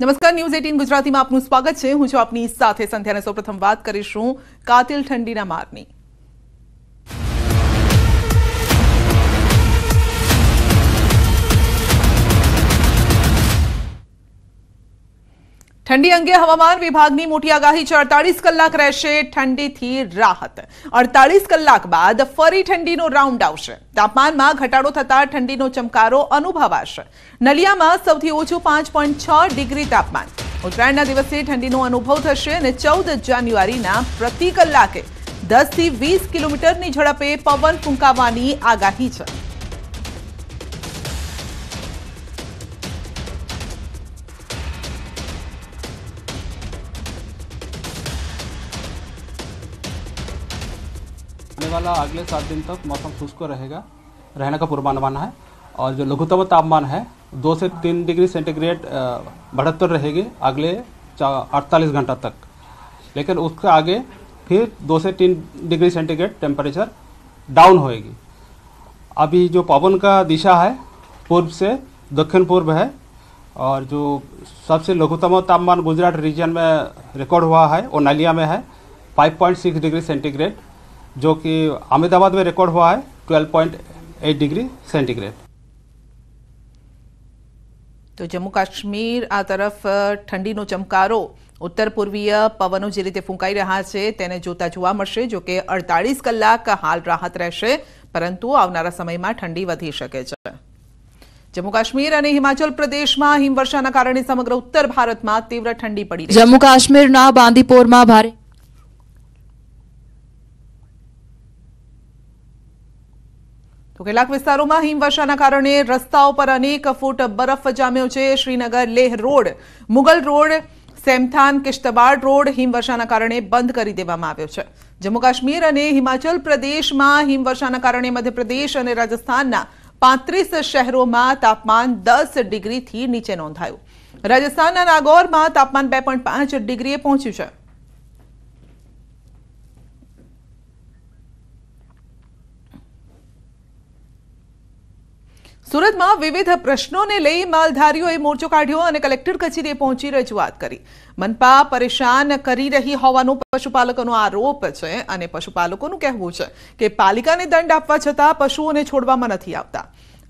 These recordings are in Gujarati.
નમસ્કાર, ન્યૂઝ 18 ગુજરાતીમાં આપનું સ્વાગત છે। હું છું આપની સાથે સંધ્યાને। સૌપ્રથમ વાત કરીશું કાતિલ ઠંડીના મારની। ठंडी अंगे हवामान विभागनी मोटी आगाही છે। 48 કલાક રહેશે ઠંડીથી રાહત। 48 કલાક બાદ ફરી ઠંડીનો રાઉન્ડ આવશે। તાપમાનમાં ઘટાડો થતા ઠંડીનો ચમકારો અનુભવાશે। નલિયામાં સૌથી ઓછું 5.6 ડિગ્રી તાપમાન। ઉત્તરાયણના દિવસે ઠંડીનો અનુભવ થશે અને 14 જાન્યુઆરીના પ્રતિ કલાકે 10 થી 20 કિલોમીટરની ઝડપે પવન ફૂંકાવાની આગાહી છે। आने वाला अगले 7 दिन तक मौसम शुष्क रहेगा, रहने का पूर्वानुमान है। और जो लघुत्तम तापमान है 2 से 3 डिग्री सेंटीग्रेड बढ़ोत्तर रहेगी अगले 48 घंटा तक, लेकिन उसके आगे फिर 2 से 3 डिग्री सेंटीग्रेड टेम्परेचर डाउन होएगी। अभी जो पवन का दिशा है पूर्व से दक्षिण पूर्व है, और जो सबसे लघुत्तम तापमान गुजरात रीजन में रिकॉर्ड हुआ है वो नलिया में है 5.6 डिग्री सेंटीग्रेड, जो कि अहमदाबाद में रिकॉर्ड हुआ है 12.8 डिग्री सेंटीग्रेड। तो जम्मू काश्मीर आ तरफ ठंडीनो चमकारो उत्तर पूर्वीय पवनों जे रीते फूंकाई रहा छे तेने जोता जोवा मळशे। जो कि 48 कलाक हाल राहत रहेशे, परंतु आवनारा समयमां ठंडी वधी शके छे। जम्मू काश्मीर और हिमाचल प्रदेश में हिमवर्षाना कारणे समग्र उत्तर भारत में तीव्र ठंडी पड़ी रही। जम्मू काश्मीरना बांदीपोरमा भारे तो કેટલાક વિસ્તારોમાં હિમવર્ષાના કારણે રસ્તાઓ પર અનેક ફૂટ બરફ જામ્યો છે। Srinagar Leh road, Mughal road, Sinthan Kishtwar road હિમવર્ષાના કારણે બંધ કરી દેવામાં આવ્યો છે। જમ્મુ કાશ્મીર અને હિમાચલ પ્રદેશમાં હિમવર્ષાના કારણે મધ્યપ્રદેશ અને રાજસ્થાનના 35 શહેરોમાં તાપમાન 10 ડિગ્રીથી નીચે નોંધાયું। રાજસ્થાનના નાગૌરમાં તાપમાન 2.5 ડિગ્રીએ પહોંચ્યું છે। सूरत में विविध प्रश्नों ने लई मालधारीओए मोर्चो काढ्यो और कलेक्टर कचेरीए पहुंची रजूआत करी। मनपा परेशान करी रही होवानो पशुपालकोनो आरोप छे अने पशुपालकोनुं कहेवुं छे के पालिकाने दंड आपवा छतां पशुओने छोडवामां नथी आवता।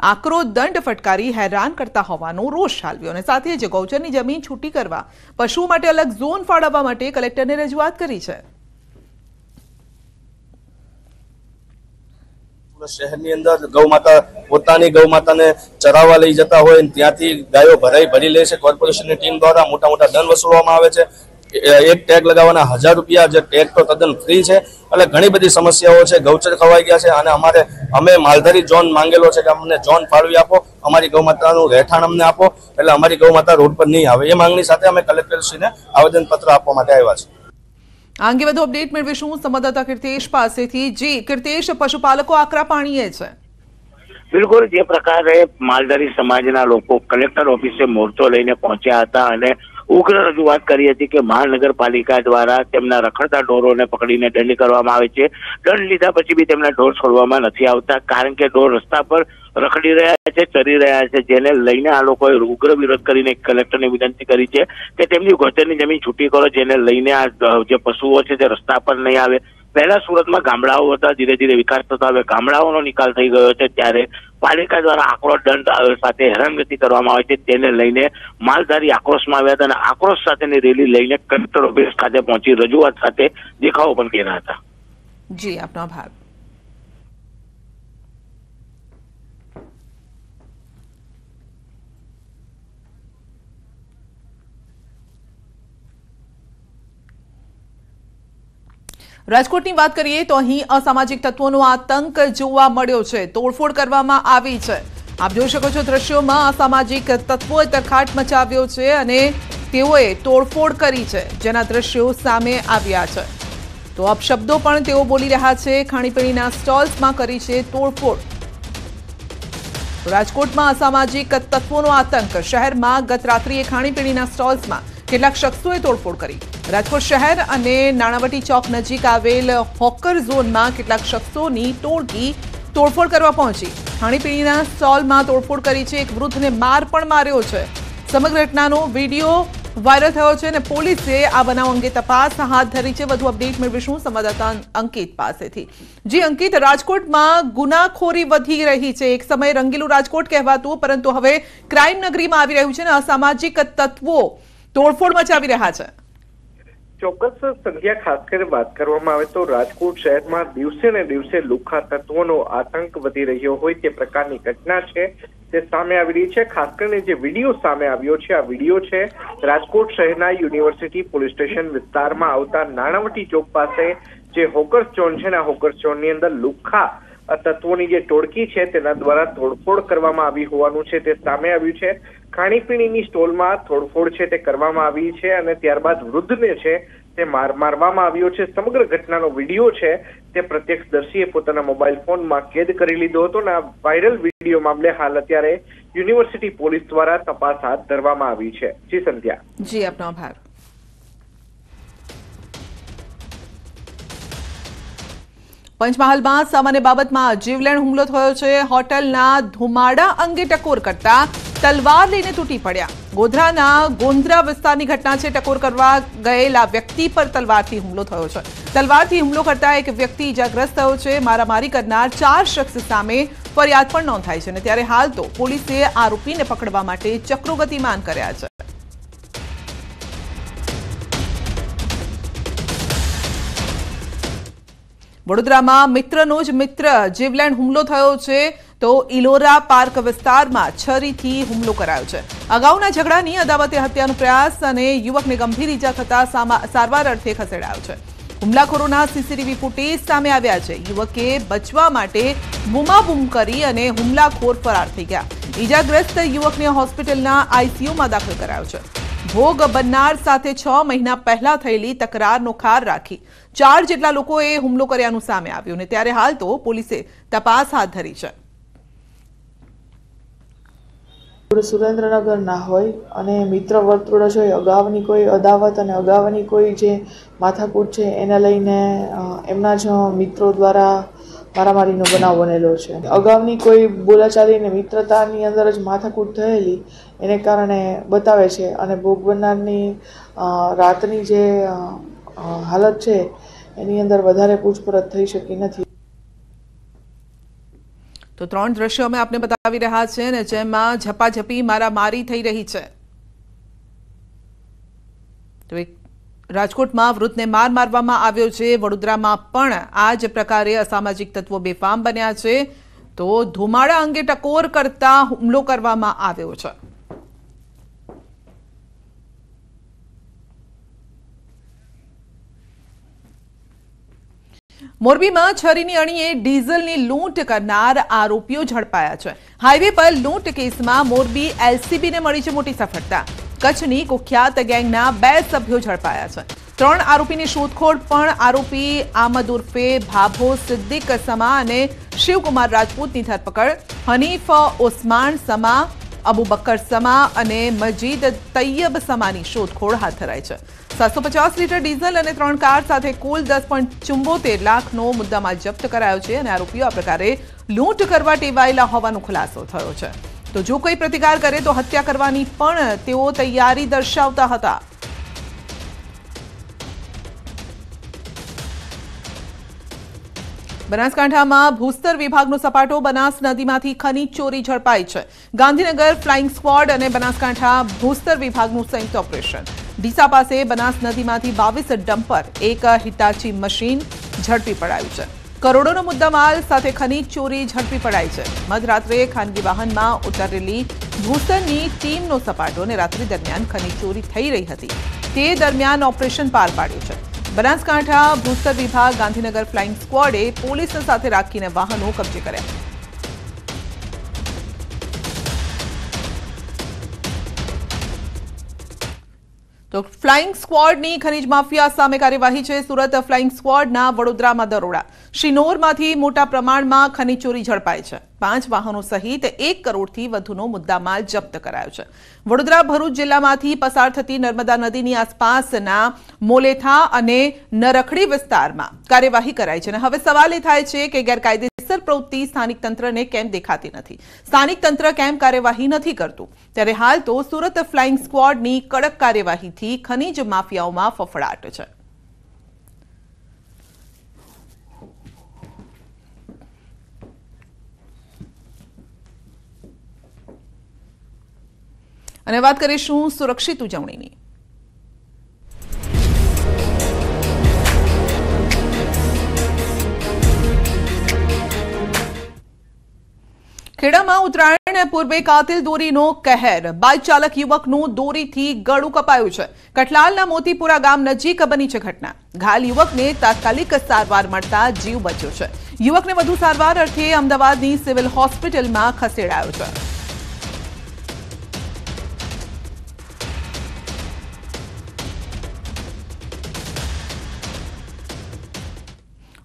आकरो दंड फटकारी हैरान करता होवानो रोष ठालव्यो અને સાથે જ ગૌચરની જમીન છૂટી કરવા પશુઓ માટે અલગ ઝોન ફાળવવા માટે કલેક્ટરને રજૂઆત કરી છે। શહેરની અંદર ગૌમાતા પોતાની ગૌમાતાને ચરાવવા લઈ જતા હોય ત્યાંથી ગાયો ભરી લે છે। કોર્પોરેશનની ટીમ દ્વારા મોટા મોટા દંડ વસૂલવામાં આવે છે। એક ટેગ લગાવવાના 1000 રૂપિયા, જે ટેગ તો તદ્દન ફ્રી છે। એટલે ઘણી બધી સમસ્યાઓ છે। ગૌચર ખવાઈ ગયા છે અને અમે માલધારી ઝોન માંગેલો છે કે અમને ઝોન ફાળવી આપો, અમારી ગૌમાતાનું રહેઠાણ અમને આપો, એટલે અમારી ગૌમાતા રોડ પર નહીં આવે। એ માંગણી સાથે અમે કલેક્ટરશ્રીને આવેદનપત્ર આપવા માટે આવ્યા છે। આ અંગે વધુ અપડેટ મેળવીશું સંવાદદાતા કીર્તેશ પાસેથી। જી કીર્તેશ, પશુપાલકો આકરા પાણીએ છે। બિલકુલ, જે પ્રકારે માલધારી સમાજના લોકો કલેક્ટર ઓફિસે મોરચો લઈને પહોંચ્યા હતા અને ઉગ્ર રજૂઆત કરી હતી કે મહાનગરપાલિકા દ્વારા તેમના રખડતા ઢોરોને પકડીને દંડ કરવામાં આવે છે। દંડ લીધા પછી બી તેમના ઢોર છોડવામાં નથી આવતા, કારણ કે ઢોર રસ્તા પર રખડી રહ્યા છે, ચરી રહ્યા છે, જેને લઈને આ લોકોએ ઉગ્ર વિરોધ કરીને કલેક્ટરને વિનંતી કરી છે કે તેમની ગૌચરની જમીન છૂટી કરો, જેને લઈને આ જે પશુઓ છે તે રસ્તા પર નહીં આવે। પહેલા સુરતમાં ગામડાઓ હતા, ધીરે ધીરે વિકાસ થતો હવે ગામડાઓનો નિકાલ થઈ ગયો છે, ત્યારે પાલિકા દ્વારા આકરો દંડ સાથે હેરાનગતિ કરવામાં આવે છે, તેને લઈને માલધારી આક્રોશમાં આવ્યા હતા અને આક્રોશ સાથેની રેલી લઈને કલેક્ટર ઓફિસ ખાતે પહોંચી રજૂઆત સાથે દેખાવો પણ કર્યા હતા। જી, આપનો આભાર। રાજકોટની વાત કરીએ તો અહીં અસામાજિક તત્વોનો આતંક જોવા મળ્યો છે। તોડફોડ કરવામાં આવી છે। આપ જોઈ શકો છો દ્રશ્યોમાં અસામાજિક તત્વોએ તરખાટ મચાવ્યો છે અને તેઓએ તોડફોડ કરી છે, જેના દ્રશ્યો સામે આવ્યા છે। તો અપશબ્દો પણ તેઓ બોલી રહ્યા છે। ખાણીપીણીના સ્ટોલ્સમાં કરી છે તોડફોડ। રાજકોટમાં અસામાજિક તત્વોનો આતંક। શહેરમાં ગત રાત્રિએ ખાણીપીણીના સ્ટોલ્સમાં કેટલાક શખ્સોએ તોડફોડ કરી। રાજકોટ શહેર અને નાણાવટી ચોક નજીક આવેલ હોકર ઝોનમાં કેટલાક શખ્સોની ટોળકી તોડફોડ કરવા પહોંચી। ખાણીપીણીના સ્ટોલમાં તોડફોડ કરી છે। એક વૃદ્ધને માર પણ માર્યો છે। સમગ્ર ઘટનાનો વિડીયો વાયરલ થયો છે અને પોલીસે આ બનાવ અંગે તપાસ હાથ ધરી છે। વધુ અપડેટ મેળવીશું સંવાદદાતા અંકિત પાસેથી। જી અંકિત, રાજકોટમાં ગુનાખોરી વધી રહી છે। એક સમય રંગીલું રાજકોટ કહેવાતું, પરંતુ હવે ક્રાઇમ નગરીમાં આવી રહ્યું છે અને અસામાજિક તત્વો તોડફોડ મચાવી રહ્યા છે। ચોક્કસ સંધ્યા, ખાસ કરીને વાત કરવામાં આવે તો રાજકોટ શહેરમાં દિવસે ને દિવસે લુખ્ખા તત્વોનો આતંક વધી રહ્યો હોય તે પ્રકારની ઘટના છે તે સામે આવી રહી છે। ખાસ કરીને જે વિડીયો સામે આવ્યો છે, આ વિડીયો છે રાજકોટ શહેરના યુનિવર્સિટી પોલીસ સ્ટેશન વિસ્તારમાં આવતા નાણાવટી ચોક પાસે જે હોકર્સ ઝોન છે ને, આ હોકર્સ ઝોનની અંદર લુખ્ખા તત્વોની જે ટોળકી છે તેના દ્વારા તોડફોડ કરવામાં આવી હોવાનું છે તે સામે આવ્યું છે। ખાણીપીણીની સ્ટોલમાં તોડફોડ છે તે કરવામાં આવી છે અને ત્યારબાદ વૃદ્ધને છે તે મારવામાં આવ્યો છે। સમગ્ર ઘટનાનો વિડીયો છે તે પ્રત્યક્ષદર્શીએ પોતાના મોબાઈલ ફોનમાં કેદ કરી લીધો હતો અને આ વાયરલ વિડીયો મામલે હાલ અત્યારે યુનિવર્સિટી પોલીસ દ્વારા તપાસ હાથ ધરવામાં આવી છે। જી સંધ્યા। જી, આપનો આભાર। પંચમહાલમાં સામાન્ય બાબતમાં જીવલેણ હુમલો થયો છે। હોટલના ધુમાડા અંગે ટકોર કરતા તલવાર લઈને તૂટી પડ્યા। ગોધરાના ગોંદ્રા વિસ્તારની ઘટના છે। ટકોર કરવા ગયેલા વ્યક્તિ પર તલવારથી હુમલો થયો છે। તલવારથી હુમલો કરતા એક વ્યક્તિ ઇજાગ્રસ્ત થયો છે। મારામારી કરનાર 4 શખ્સ સામે ફરિયાદ પણ નોંધાઈ છે અને ત્યારે હાલ તો પોલીસે આરોપીને પકડવા માટે ચક્રો ગતિમાન કર્યા છે। વડોદરામાં મિત્રનો જ મિત્ર જીવલેણ હુમલો થયો છે તો ઇલોરા પાર્ક વિસ્તારમાં છરીથી હુમલો કરાયો છે। અગાઉના ઝઘડાની અદાવતે હત્યાનો પ્રયાસ અને યુવકને ગંભીર ઈજા થતા સારવાર અર્થે ખસેડાયો છે। હુમલાખોરોના સીસીટીવી ફૂટેજ સામે આવ્યા છે। યુવકે બચવા માટે બૂમાબૂમ કરી અને હુમલાખોર ફરાર થઈ ગયા। ઈજાગ્રસ્ત યુવકને હોસ્પિટલના આઈસીયુમાં દાખલ કરાયો છે। ભોગ બનનાર સાથે 6 મહિના પહેલા થયેલી તકરારનો ખાર રાખી 4 જેટલા લોકોએ હુમલો કર્યાનું સામે આવ્યું અને ત્યારે હાલ તો પોલીસે તપાસ હાથ ધરી છે। સુરેન્દ્રનગર ના હોય અને મિત્ર વર્તુળ જ હોય, અગાઉની કોઈ અદાવત અને અગાઉની કોઈ જે માથાકૂટ છે એને લઈને એમના જ મિત્રો દ્વારા મારામારીનો બનાવ બનેલો છે। અગાઉની કોઈ બોલાચાલી અને મિત્રતાની અંદર જ માથાકૂટ થયેલી એને કારણે બતાવે છે અને ભોગ બનનારની રાતની જે હાલત છે એની અંદર વધારે પૂછપરછ થઈ શકી નથી। તો 3 દ્રશ્યો અમે આપને બતાવી રહ્યા છે અને જેમાં ઝપાઝપી મારામારી થઈ રહી છે। તો એક રાજકોટમાં વૃદ્ધને મારવામાં આવ્યો છે। વડોદરામાં પણ આ જ પ્રકારે અસામાજિક તત્વો બેફામ બન્યા છે તો ધુમાડા અંગે ટકોર કરતા હુમલો કરવામાં આવ્યો છે। મોરબીમાં છરીની અણીએ ડીઝલની લૂંટ કરનાર આરોપીઓ ઝડપાયા છે। હાઈવે પર લૂંટ કેસમાં મોરબી એલસીબીને મળી છે મોટી સફળતા। કચ્છની કુખ્યાત ગેંગના 2 સભ્યો ઝડપાયા છે। 3 આરોપીની શોધખોળ પણ આરોપી આમદ ઉર્ફે ભાભો સિદ્દીક સમા અને શિવકુમાર રાજપૂતની ધરપકડ। હનીફ ઓસ્માન સમા, અબુબકર સમા અને મજીદ તૈયબ સમાની શોધખોળ હાથ ધરાઈ છે। 750 લીટર ડીઝલ અને 3 કાર સાથે કુલ 10.74 લાખનો મુદ્દામાલ જપ્ત કરાયો છે અને આરોપીઓ આ પ્રકારે લૂંટ કરવા ટેવાયેલા હોવાનો ખુલાસો થયો છે। તો જો કોઈ પ્રતિકાર કરે તો હત્યા કરવાની પણ તેઓ તૈયારી દર્શાવતા હતા। બનાસકાંઠામાં ભૂસ્તર વિભાગનો સપાટો બનાસ નદીમાંથી ખનીજ ચોરી ઝડપાઈ છે। ગાંધીનગર ફ્લાઇંગ સ્ક્વોડ અને બનાસકાંઠા ભૂસ્તર વિભાગનું સંયુક્ત ઓપરેશન। ડીસા પાસે બનાસ નદીમાંથી 22 ડમ્પર, 1 હિટાચી મશીન ઝડપી પડાયું છે। કરોડોનો મુદ્દામાલ સાથે ખનીજ ચોરી ઝડપી પડાઈ છે। મધરાત્રે ખાનગી વાહનમાં ઉતરેલી ભૂસ્તરની ટીમનો સપાટો અને રાત્રિ દરમિયાન ખનીજ ચોરી થઈ રહી હતી તે દરમિયાન ઓપરેશન પાર પાડ્યું છે। બનાસકાંઠા ભૂસ્તર વિભાગ, ગાંધીનગર ફ્લાઇંગ સ્ક્વોડે પોલીસ સાથે રાખીને વાહનો કબજે કર્યા। તો ફ્લાઇંગ સ્ક્વોડની ખનીજ માફિયા સામે કાર્યવાહી છે। સુરત ફ્લાઇંગ સ્ક્વોડના વડોદરામાં દરોડા। શિનોરમાંથી મોટા પ્રમાણમાં ખનીજ ચોરી ઝડપાઈ છે। 5 વાહનો સહિત 1 કરોડથી વધુનો મુદ્દામાલ જપ્ત કરાયો છે। વડોદરા ભરૂચ જિલ્લામાંથી પસાર થતી નર્મદા નદીની આસપાસના મોલેથા અને નરખડી વિસ્તારમાં કાર્યવાહી કરાઈ છે અને હવે સવાલ એ થાય છે કે ગેરકાયદેસર નક્સલ પ્રવૃત્તિ સ્થાનિક તંત્રને કેમ દેખાતી નથી? સ્થાનિક તંત્ર કેમ કાર્યવાહી નથી કરતું? ત્યારે હાલ તો સુરત ફ્લાઇંગ સ્ક્વોડની કડક કાર્યવાહીથી ખનીજ માફિયાઓમાં ફફડાટ છે. અને વાત કરીશું સુરક્ષિત ઉજવણીની. ખેડામાં ઉત્તરાયણ પૂર્વે કાતિલ દોરીનો કહેર. બાઇક ચાલક યુવકનું દોરીથી ગળું કપાયું છે. કઠલાલના મોતીપુરા ગામ નજીક બની છે ઘટના. ઘાયલ યુવકને તાત્કાલિક સારવાર મળતા જીવ બચ્યો છે. યુવકને વધુ સારવાર અર્થે અમદાવાદની સિવિલ હોસ્પિટલમાં ખસેડાયો છે.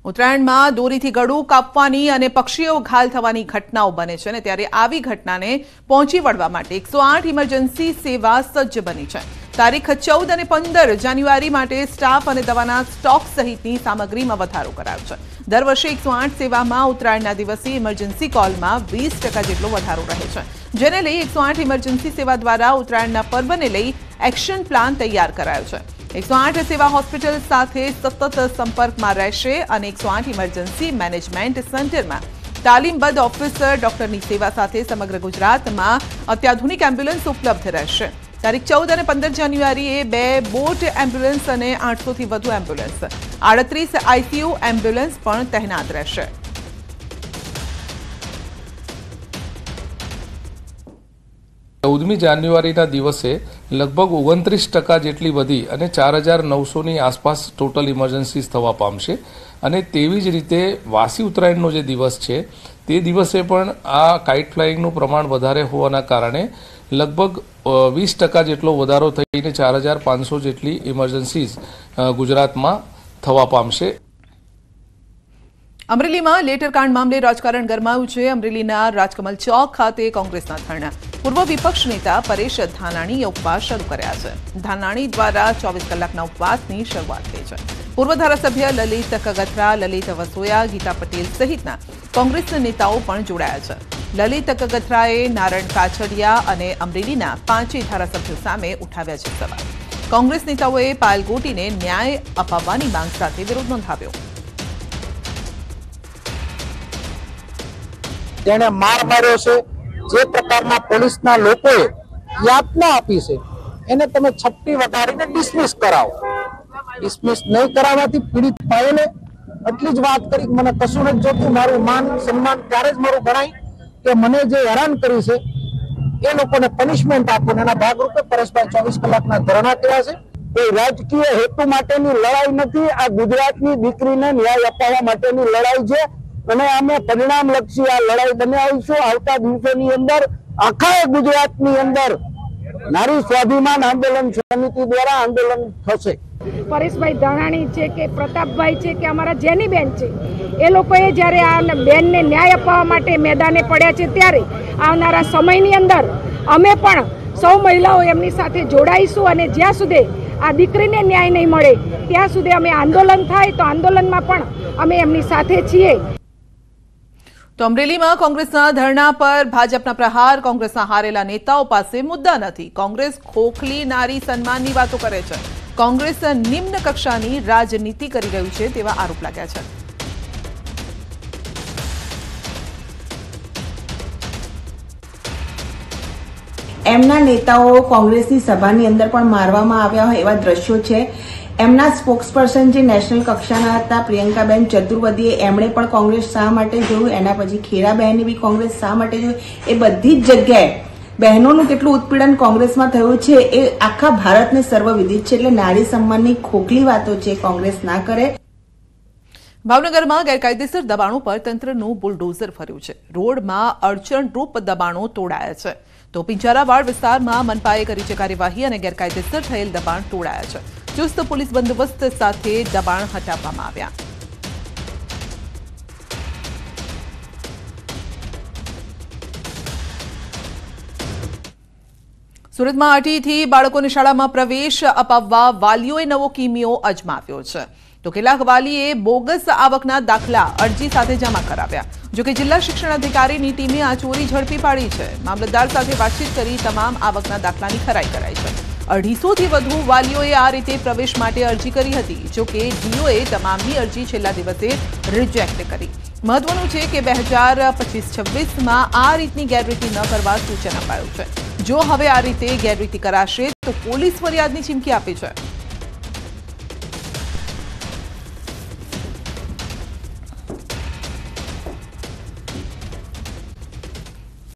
ઉત્તરાયણમાં દોરીથી ગળું કાપવાની અને પક્ષીઓ ઘાયલ થવાની ઘટનાઓ બને છે, અને ત્યારે આવી ઘટનાને પહોંચી વળવા માટે 108 ઇમરજન્સી સેવા સજ્જ બની છે. તારીખ 14 અને 15 જાન્યુઆરી માટે સ્ટાફ અને દવાના સ્ટોક સહિતની સામગ્રીમાં વધારો કરાયો છે. દર વર્ષે 108 સેવામાં ઉત્તરાયણના દિવસે ઇમરજન્સી કોલમાં 20% જેટલો વધારો રહે છે, જેને લઈ 108 ઇમરજન્સી સેવા દ્વારા ઉત્તરાયણના પર્વને લઈ એક્શન પ્લાન તૈયાર કરાયો છે. 108 સેવા હોસ્પિટલ સાથે સતત સંપર્કમાં રહેશે અને 108 ઇમરજન્સી મેનેજમેન્ટ સેન્ટરમાં તાલીમબદ્ધ ઓફિસર ડોક્ટરની સેવા સાથે સમગ્ર ગુજરાતમાં અત્યાધુનિક એમ્બ્યુલન્સ ઉપલબ્ધ રહેશે. તારીખ 14 અને 15 જાન્યુઆરીએ 2 બોટ એમ્બ્યુલન્સ અને 800 થી વધુ એમ્બ્યુલન્સ, 38 આઈસીયુ એમ્બ્યુલન્સ પણ તહેનાત રહેશે. ચૌદમી જાન્યુઆરીના દિવસે લગભગ 29% જેટલી વધી અને 4900ની આસપાસ ટોટલ ઇમરજન્સીસ થવા પામશે. અને તેવી જ રીતે વાસી ઉત્તરાયણનો જે દિવસ છે તે દિવસે પણ આ કાઇટ ફ્લાઇંગનું પ્રમાણ વધારે હોવાના કારણે લગભગ 20% જેટલો વધારો થઈને 4500 જેટલી ઇમરજન્સીસ ગુજરાતમાં થવા પામશે. અમરેલીમાં લેટરકાંડ મામલે રાજકારણ ગરમાયું છે. અમરેલીના રાજકમલ ચોક ખાતે કોંગ્રેસના ધરણા. પૂર્વ વિપક્ષ નેતા પરેશ ધાનાણીએ ઉપવાસ શરૂ કર્યા છે. ધાનાણી દ્વારા 24 કલાકના ઉપવાસની શરૂઆત થઈ છે. પૂર્વ ધારાસભ્ય લલિત કગથરા, લલિત વસોયા, ગીતા પટેલ સહિતના કોંગ્રેસના નેતાઓ પણ જોડાયા છે. લલિત કગથરાએ નારણ કાછડિયા અને અમરેલીના 5 ધારાસભ્યો સામે ઉઠાવ્યા છે સવાલ. કોંગ્રેસ નેતાઓએ પાયલ ગોટીને ન્યાય અપાવવાની માંગ સાથે વિરોધ નોંધાવ્યો. જેને માર માર્યો છે, જે પ્રકારના પોલીસના લોકોએ યાતના આપી છે, એને તમે છઠ્ઠી વગાડીને ડિસમિસ કરાવો. ડિસમિસ નહીં કરાવવાથી પીડિત પાયેલે એટલી જ વાત કરી, મને કશું નથી જોતું, મારું માન સન્માન ત્યારે જ મારું ગણાય કે મને જે હેરાન કરી છે એ લોકોને પનિશમેન્ટ આપો. એના ભાગરૂપે પરેશભાઈ 24 કલાકના ધરણા કર્યા છે. કોઈ રાજકીય હેતુ માટેની લડાઈ નથી, આ ગુજરાતની દીકરીને ન્યાય અપાવવા માટેની લડાઈ છે. અને અમે પરિણામલક્ષી આ લડાઈ બનાવીશું. આવતા દિવસોની અંદર આખા ગુજરાતની અંદર નારી સ્વાભિમાન આંદોલન સમિતિ દ્વારા આંદોલન થશે. પરેશભાઈ ધાનાણી છે કે પ્રતાપભાઈ છે કે અમારા જેનીબેન છે, એ લોકોએ જ્યારે આ બેનને ન્યાય અપાવવા માટે મેદાને પડ્યા છે, ત્યારે આવનારા સમયની અંદર અમે પણ સૌ મહિલાઓ એમની સાથે જોડાઈશું. અને જ્યાં સુધી આ દીકરીને ન્યાય નહીં મળે ત્યાં સુધી અમે આંદોલન થાય તો આંદોલનમાં પણ અમે એમની સાથે છીએ. તો અમરેલીમાં કોંગ્રેસના ધરણા પર ભાજપના પ્રહાર. કોંગ્રેસના હારેલા નેતાઓ પાસે મુદ્દા નથી. કોંગ્રેસ ખોખલી નારી સન્માનની વાતો કરે છે. કોંગ્રેસ નિમ્ન કક્ષાની રાજનીતિ કરી રહ્યું છે તેવા આરોપ લાગ્યા છે. એમના નેતાઓ કોંગ્રેસની સભાની અંદર પણ મારવામાં આવ્યા હોય એવા દ્રશ્યો છે. એમના સ્પોક્સપર્સન જે નેશનલ કક્ષાના હતા પ્રિયંકાબેન ચતુર્વેદીએ એમણે પણ કોંગ્રેસ શા માટે જોયું, એના પછી ખેરાબહેને બી કોંગ્રેસ શા માટે જોયું, એ બધી જ જગ્યાએ બહેનોનું કેટલું ઉત્પીડન કોંગ્રેસમાં થયું છે એ આખા ભારતને સર્વવિદિત છે. એટલે નારી સન્માનની ખોખલી વાતો છે કોંગ્રેસ ના કરે. ભાવનગરમાં ગેરકાયદેસર દબાણો પર તંત્રનું બુલડોઝર ફર્યું છે. રોડમાં અડચણરૂપ દબાણો તોડાયા છે. તો પિંજારાવાડ વિસ્તારમાં મનપાએ કરી છે કાર્યવાહી અને ગેરકાયદેસર થયેલ દબાણ તોડાયા છે. ચુસ્ત પોલીસ બંદોબસ્ત સાથે દબાણ હટાવવામાં આવ્યા. સુરતમાં 8થી બાળકોને શાળામાં પ્રવેશ અપાવવા વાલીઓએ નવો કિમિયો અજમાવ્યો છે. તો કેટલાક વાલીએ બોગસ આવકના દાખલા અરજી સાથે જમા કરાવ્યા. જોકે જિલ્લા શિક્ષણ અધિકારીની ટીમે આ ચોરી ઝડપી પાડી છે. મામલતદાર સાથે વાતચીત કરી તમામ આવકના દાખલાની ખરાઈ કરાઈ છે. 250થી વધુ વાલીઓએ આ રીતે પ્રવેશ માટે અરજી કરી હતી. જોકે ડીઓએ તમામની અરજી છેલ્લા દિવસે રિજેક્ટ કરી. મહત્વનું છે કે 2025-26માં આ રીતની ગેરરીતિ ન કરવા સૂચન અપાયું છે. જો હવે આ રીતે ગેરરીતિ કરાશે તો પોલીસ ફરિયાદની ચીમકી આપી છે.